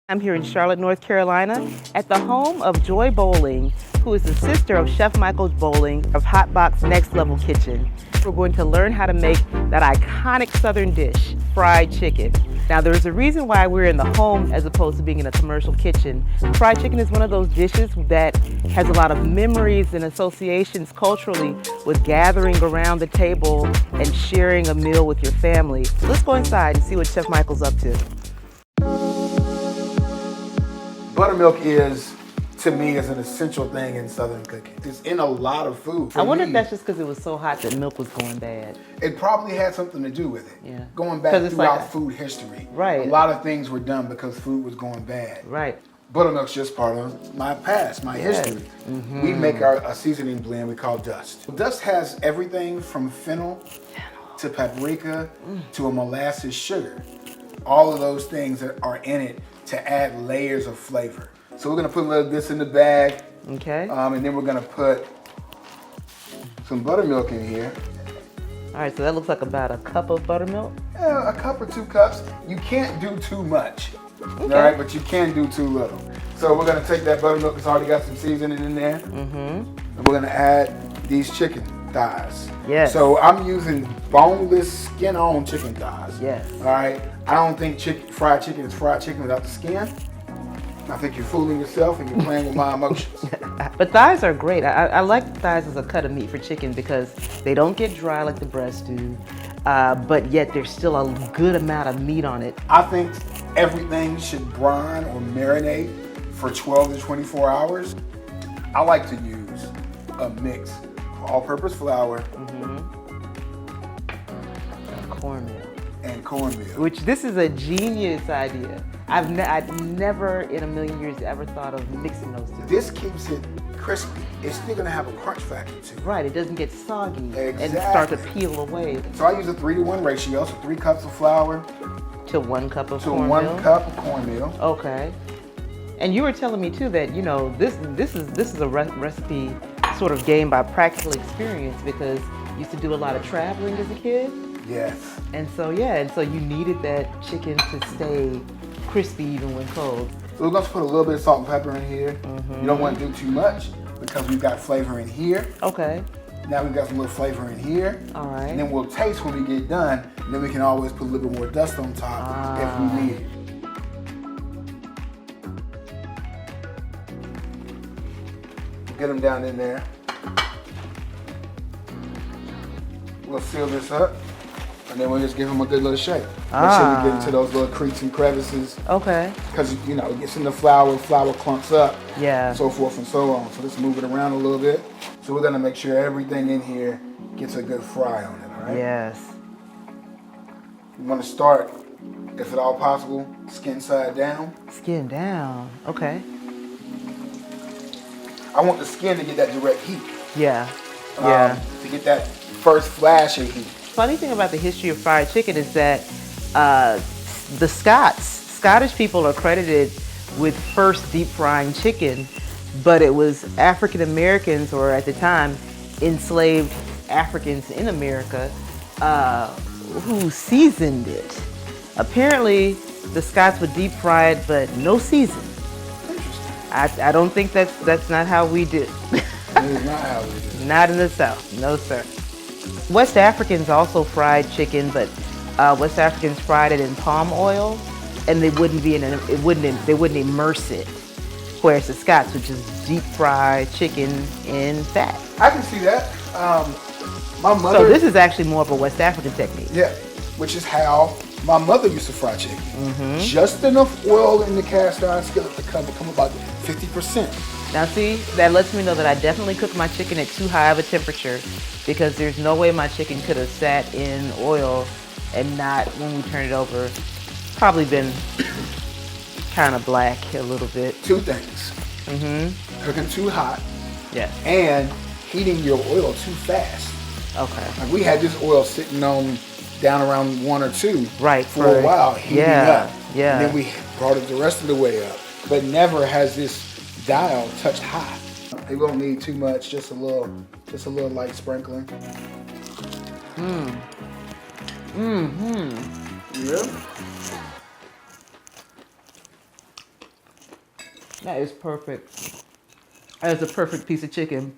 I'm here in Charlotte, North Carolina, at the home of Joy Bowling, who is the sister of Chef Michael Bowling of Hotbox Next Level Kitchen. We're going to learn how to make that iconic Southern dish, fried chicken. Now, there's a reason why we're in the home as opposed to being in a commercial kitchen. Fried chicken is one of those dishes that has a lot of memories and associations culturally with gathering around the table and sharing a meal with your family. So let's go inside and see what Chef Michael's up to. Buttermilk is, to me, is an essential thing in Southern cooking. It's in a lot of food. I wonder if that's just because it was so hot that milk was going bad. It probably had something to do with it. Yeah. Going back throughout food history. Right. A lot of things were done because food was going bad. Right. Buttermilk's just part of my past, my history. Mm-hmm. We make a seasoning blend we call Dust. Dust has everything from fennel to paprika to a molasses sugar. All of those things that are in it to add layers of flavor. So we're gonna put a little of this in the bag. Okay. And then we're gonna put some buttermilk in here. All right, so that looks like about a cup of buttermilk. Yeah, a cup or 2 cups. You can't do too much, okay. All right? But you can do too little. So we're gonna take that buttermilk that's already got some seasoning in there. And we're gonna add these chicken thighs. Yes. So I'm using boneless, skin-on chicken thighs. Yes. All right. I don't think fried chicken is fried chicken without the skin. I think you're fooling yourself and you're playing with my emotions. But thighs are great. I like thighs as a cut of meat for chicken because they don't get dry like the breasts do, but yet there's still a good amount of meat on it. I think everything should brine or marinate for 12 to 24 hours. I like to use a mix of all-purpose flour and cornmeal. Which this is a genius idea. I've never in a million years ever thought of mixing those two. This keeps it crispy. It's still gonna have a crunch factor too. Right, it doesn't get soggy and start to peel away. So I use a 3-to-1 ratio, so 3 cups of flour to 1 cup of cornmeal. 1 cup of cornmeal. Okay. And you were telling me too that, you know, this is a recipe sort of gained by practical experience because you used to do a lot of traveling as a kid. Yes. And so you needed that chicken to stay crispy even when cold. So we're gonna put a little bit of salt and pepper in here. You don't want to do too much because we've got flavor in here. Okay. Now we've got some little flavor in here. All right. And then we'll taste when we get done. And then we can always put a little bit more dust on top if we need it. Get them down in there. We'll seal this up. And then we'll just give them a good little shake. Make sure we get into those little creaks and crevices. Okay. Because, you know, it gets in the flour clumps up. Yeah. So forth and so on. So let's move it around a little bit. So we're going to make sure everything in here gets a good fry on it, all right? Yes. You want to start, if at all possible, skin side down. Skin down. Okay. I want the skin to get that direct heat. Yeah. To get that first flash of heat. Funny thing about the history of fried chicken is that the Scottish people are credited with first deep frying chicken, but it was African Americans, or at the time, enslaved Africans in America, who seasoned it. Apparently, the Scots would deep fry it, but no season. Interesting. I don't think that's not how we did. It is not how we do. Not in the South, no sir. West Africans also fried chicken, but West Africans fried it in palm oil, and they wouldn't immerse it. Whereas the Scots would just deep fry chicken in fat. I can see that. My mother. So this is actually more of a West African technique. Yeah, which is how my mother used to fry chicken. Just enough oil in the cast iron skillet to come about 50%. Now see, that lets me know that I definitely cooked my chicken at too high of a temperature because there's no way my chicken could have sat in oil and not, when we turn it over, probably been kind of black a little bit. 2 things. Cooking too hot. Yeah. And heating your oil too fast. Okay. Like we had this oil sitting on down around 1 or 2 for a while, heating up. Yeah. And then we brought it the rest of the way up. But never has this dial touched high. It won't need too much, just a little light sprinkling. Yeah. That is perfect. That is a perfect piece of chicken.